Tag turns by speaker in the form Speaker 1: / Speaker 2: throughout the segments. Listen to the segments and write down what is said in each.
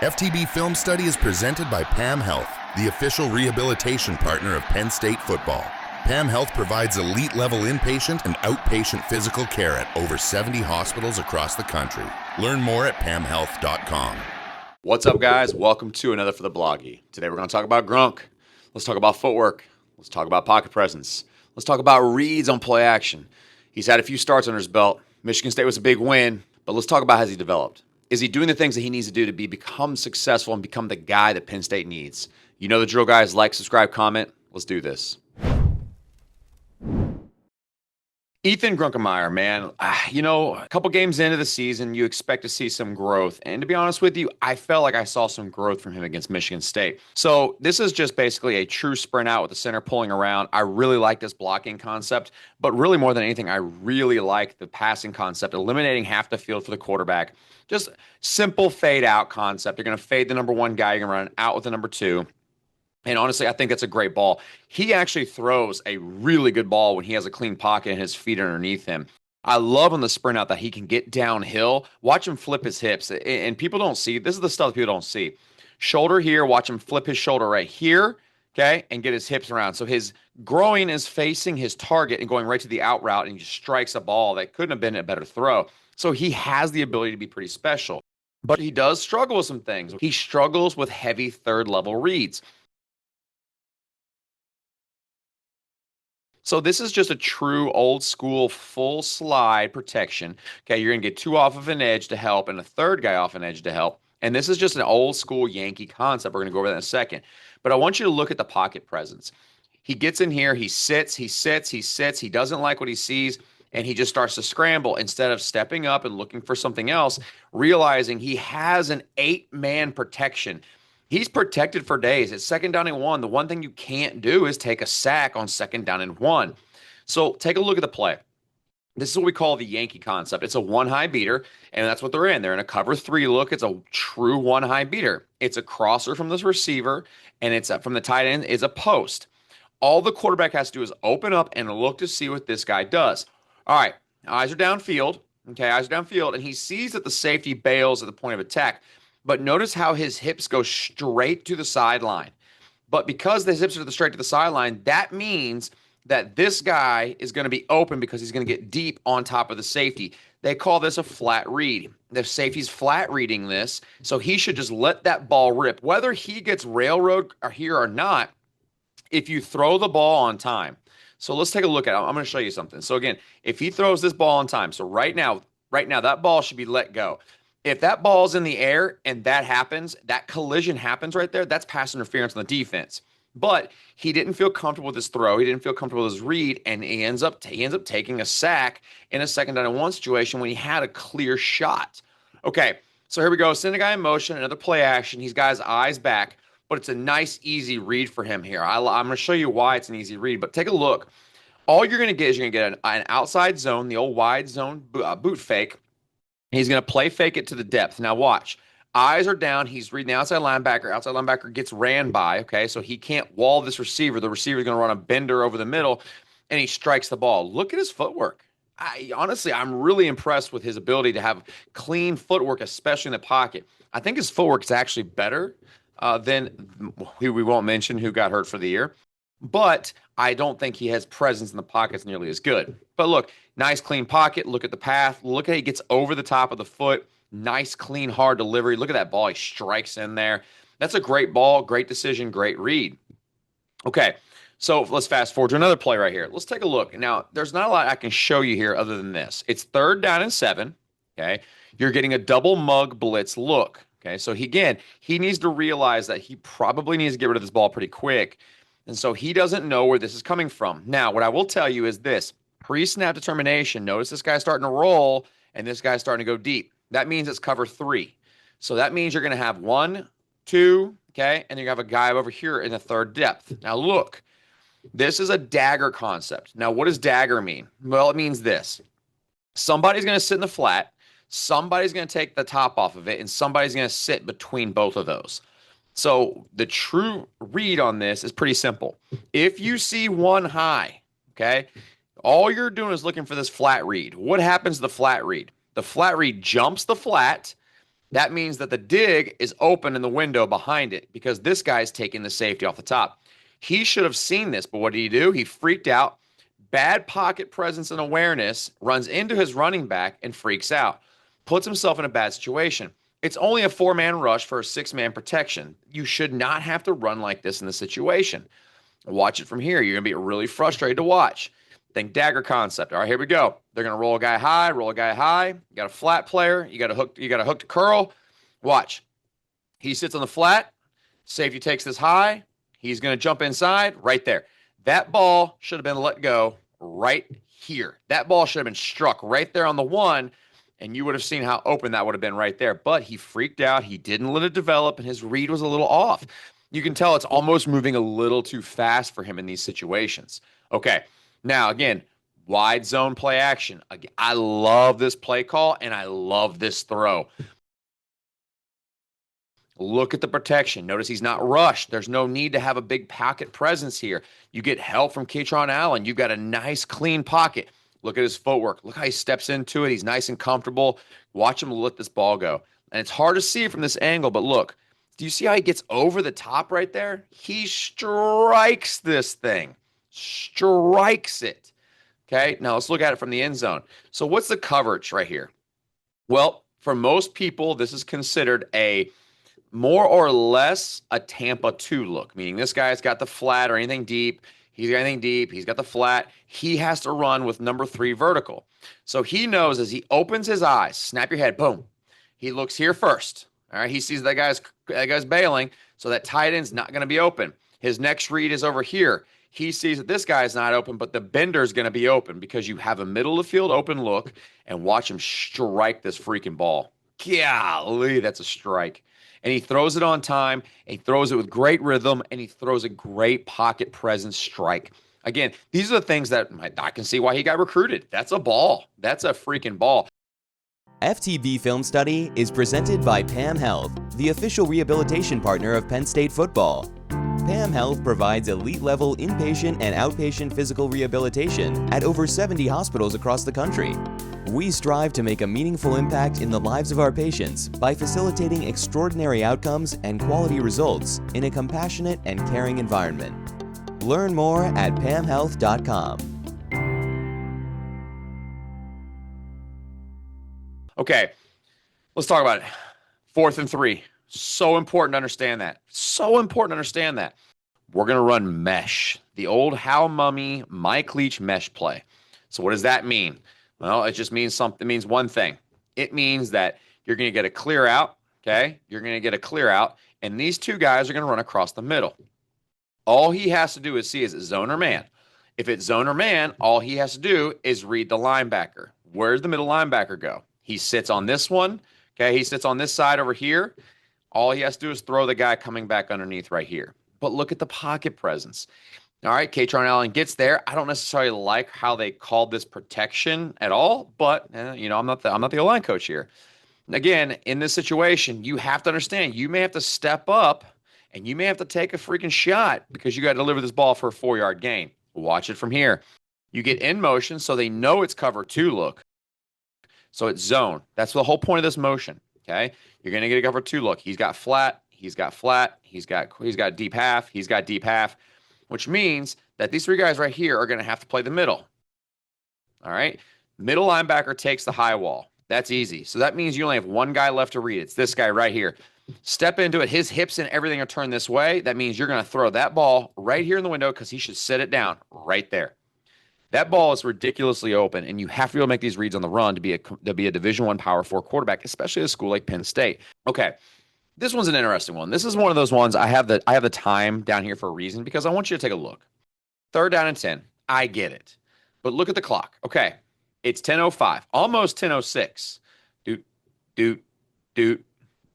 Speaker 1: FTB Film Study is presented by PAM Health, the official rehabilitation partner of Penn State Football. PAM Health provides elite-level inpatient and outpatient physical care at over 70 hospitals across the country. Learn more at pamhealth.com.
Speaker 2: What's up, guys? Welcome to another For the Bloggy. Today we're going to talk about Grunk. Let's talk about footwork. Let's talk about pocket presence. Let's talk about reads on play action. He's had a few starts under his belt. Michigan State was a big win, but let's talk about how he developed. Is he doing the things that he needs to do to become successful and become the guy that Penn State needs? You know the drill, guys. Like, subscribe, comment. Let's do this. Ethan Grunkemeyer, man, a couple games into the season, you expect to see some growth. And to be honest with you, I felt like I saw some growth from him against Michigan State. So this is just basically a true sprint out with the center pulling around. I really like this blocking concept, but really more than anything, I really like the passing concept, eliminating half the field for the quarterback. Just simple fade out concept. You're going to fade the number one guy. You're going to run out with the number two. And honestly, I think that's a great ball. He actually throws a really good ball when he has a clean pocket and his feet are underneath him. I love on the sprint out that he can get downhill. Watch him flip his hips. And people don't see. This is the stuff people don't see. Shoulder here. Watch him flip his shoulder right here, okay, and get his hips around. So his groin is facing his target and going right to the out route, and he just strikes a ball that couldn't have been a better throw. So he has the ability to be pretty special. But he does struggle with some things. He struggles with heavy third-level reads. So this is just a true old school full slide protection. Okay, you're going to get two off of an edge to help and a third guy off an edge to help. And this is just an old school Yankee concept. We're going to go over that in a second. But I want you to look at the pocket presence. He gets in here, he sits. He doesn't like what he sees, and he just starts to scramble instead of stepping up and looking for something else, realizing he has an 8-man protection. He's protected for days. It's second down and one. The one thing you can't do is take a sack on second down and one. So take a look at the play. This is what we call the Yankee concept. It's a one-high beater, and that's what they're in. They're in a cover three look. It's a true one-high beater. It's a crosser from this receiver, and it's from the tight end is a post. All the quarterback has to do is open up and look to see what this guy does. All right, eyes are downfield. Okay, eyes are downfield, and he sees that the safety bails at the point of attack. But notice how his hips go straight to the sideline. But because his hips are straight to the sideline, that means that this guy is going to be open because he's going to get deep on top of the safety. They call this a flat read. The safety's flat reading this, so he should just let that ball rip. Whether he gets railroad here or not, if you throw the ball on time. So let's take a look at it. I'm going to show you something. So again, if he throws this ball on time, so right now, that ball should be let go. If that ball's in the air and that happens, that collision happens right there, that's pass interference on the defense. But he didn't feel comfortable with his throw. He didn't feel comfortable with his read, and he ends up taking a sack in a second down and one situation when he had a clear shot. Okay, so here we go. Send a guy in motion, another play action. He's got his eyes back, but it's a nice, easy read for him here. I'm going to show you why it's an easy read, but take a look. All you're going to get is you're going to get an outside zone, the old wide zone boot fake. He's going to play fake it to the depth. Now watch. Eyes are down. He's reading the outside linebacker. Outside linebacker gets ran by, okay? So he can't wall this receiver. The receiver is going to run a bender over the middle, and he strikes the ball. Look at his footwork. Honestly, I'm really impressed with his ability to have clean footwork, especially in the pocket. I think his footwork is actually better than who we won't mention who got hurt for the year. But I don't think he has presence in the pockets nearly as good. But look, nice clean pocket. Look at the path. Look how he gets over the top of the foot. Nice, clean, hard delivery. Look at that ball. He strikes in there. That's a great ball, great decision, great read. Okay, so let's fast forward to another play right here. Let's take a look. Now, there's not a lot I can show you here other than this. It's third down and 7, okay? You're getting a double mug blitz look, okay? So, he needs to realize that he probably needs to get rid of this ball pretty quick. And so he doesn't know where this is coming from. Now, what I will tell you is this. Pre-snap determination. Notice this guy's starting to roll, and this guy's starting to go deep. That means it's cover 3. So that means you're going to have 1, 2, okay? And you have a guy over here in the third depth. Now, look. This is a dagger concept. Now, what does dagger mean? Well, it means this. Somebody's going to sit in the flat. Somebody's going to take the top off of it, and somebody's going to sit between both of those. So the true read on this is pretty simple. If you see one high, okay, all you're doing is looking for this flat read. What happens to the flat read? The flat read jumps the flat, That means that the dig is open in the window behind it because this guy's taking the safety off the top. He should have seen this, but what did he do? He freaked out. Bad pocket presence and awareness, runs into his running back and freaks out. Puts himself in a bad situation. It's only a 4-man rush for a 6-man protection. You should not have to run like this in the situation. Watch it from here. You're going to be really frustrated to watch. Think dagger concept. All right, here we go. They're going to roll a guy high, roll a guy high. You got a flat player. You got a hook to curl. Watch. He sits on the flat. Safety takes this high. He's going to jump inside right there. That ball should have been let go right here. That ball should have been struck right there on the 1, and you would have seen how open that would have been right there. But he freaked out. He didn't let it develop, and his read was a little off. You can tell it's almost moving a little too fast for him in these situations. Okay. Now, again, wide zone play action. Again, I love this play call, and I love this throw. Look at the protection. Notice he's not rushed. There's no need to have a big pocket presence here. You get help from Kaytron Allen. You've got a nice, clean pocket. Look at his footwork. Look how he steps into it. He's nice and comfortable. Watch him let this ball go. And it's hard to see from this angle, but look. Do you see how he gets over the top right there? He strikes this thing. Strikes it. Okay, now let's look at it from the end zone. So what's the coverage right here? Well, for most people, this is considered a more or less a Tampa 2 look, meaning this guy's got the flat or anything deep. He's got anything deep. He's got the flat. He has to run with number 3 vertical. So he knows as he opens his eyes, snap your head, boom. He looks here first. All right, he sees that guy's bailing, so that tight end's not going to be open. His next read is over here. He sees that this guy's not open, but the bender's going to be open because you have a middle of the field open look, and watch him strike this freaking ball. Golly, that's a strike. And he throws it on time, and he throws it with great rhythm, and he throws a great pocket presence strike. Again, these are the things that I can see why he got recruited. That's a ball. That's a freaking ball.
Speaker 3: FTB Film Study is presented by PAM Health, the official rehabilitation partner of Penn State Football. PAM Health provides elite-level inpatient and outpatient physical rehabilitation at over 70 hospitals across the country. We strive to make a meaningful impact in the lives of our patients by facilitating extraordinary outcomes and quality results in a compassionate and caring environment. Learn more at pamhealth.com.
Speaker 2: Okay, let's talk about it. 4th and 3. So important to understand that. So important to understand that. We're going to run mesh, the old Hal Mummy, Mike Leach mesh play. So what does that mean? Well, it just means something. It means one thing. It means that you're going to get a clear out, okay? You're going to get a clear out, and these 2 guys are going to run across the middle. All he has to do is see is it zone or man. If it's zone or man, all he has to do is read the linebacker. Where's the middle linebacker go? He sits on this one, okay? He sits on this side over here. All he has to do is throw the guy coming back underneath right here. But look at the pocket presence. All right, Kaytron Allen gets there. I don't necessarily like how they called this protection at all, but I'm not the O-line coach here. Again, in this situation, you have to understand you may have to step up and you may have to take a freaking shot because you got to deliver this ball for a 4-yard gain. Watch it from here. You get in motion so they know it's cover 2 look. So it's zone. That's the whole point of this motion. Okay, you're going to get a cover 2 look. He's got flat. He's got flat. He's got deep half. He's got deep half, which means that these 3 guys right here are going to have to play the middle. All right, middle linebacker takes the high wall. That's easy. So that means you only have 1 guy left to read. It's this guy right here. Step into it. His hips and everything are turned this way. That means you're going to throw that ball right here in the window because he should sit it down right there. That ball is ridiculously open, and you have to be able to make these reads on the run to be a Division I Power 4 quarterback, especially at a school like Penn State. Okay, this one's an interesting one. This is one of those ones I have the time down here for a reason because I want you to take a look. 3rd down and 10. I get it, but look at the clock. Okay, it's 10:05, almost 10:06. Doot, doot, doot,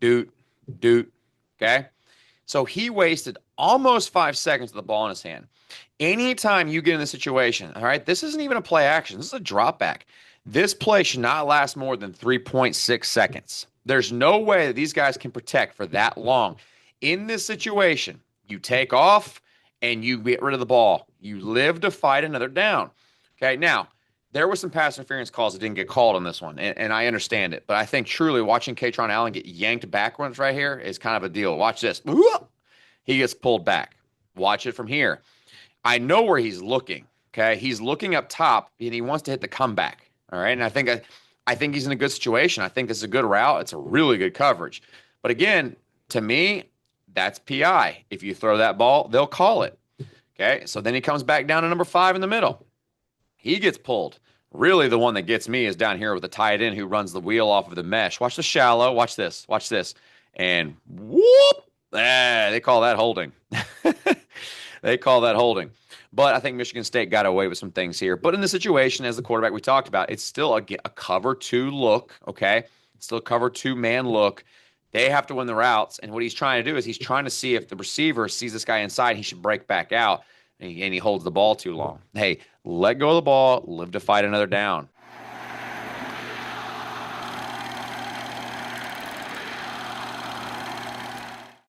Speaker 2: doot, doot. Okay, so he wasted almost 5 seconds with the ball in his hand. Anytime you get in this situation, all right, this isn't even a play action. This is a drop back. This play should not last more than 3.6 seconds. There's no way that these guys can protect for that long. In this situation, you take off and you get rid of the ball. You live to fight another down. Okay, now, there were some pass interference calls that didn't get called on this one, and I understand it. But I think truly watching Katron Allen get yanked backwards right here is kind of a deal. Watch this. He gets pulled back. Watch it from here. I know where he's looking. Okay, he's looking up top, and he wants to hit the comeback. All right, and I think he's in a good situation. I think this is a good route. It's a really good coverage. But again, to me, that's PI. If you throw that ball, they'll call it. Okay, so then he comes back down to number 5 in the middle. He gets pulled. Really, the one that gets me is down here with the tight end who runs the wheel off of the mesh. Watch the shallow. Watch this. Watch this. And whoop! They call that holding. They call that holding. But I think Michigan State got away with some things here. But in the situation, as the quarterback we talked about, it's still a cover 2 look, okay? It's still a cover 2-man look. They have to win the routes. And what he's trying to do is he's trying to see if the receiver sees this guy inside, he should break back out, and he holds the ball too long. Hey, let go of the ball, live to fight another down.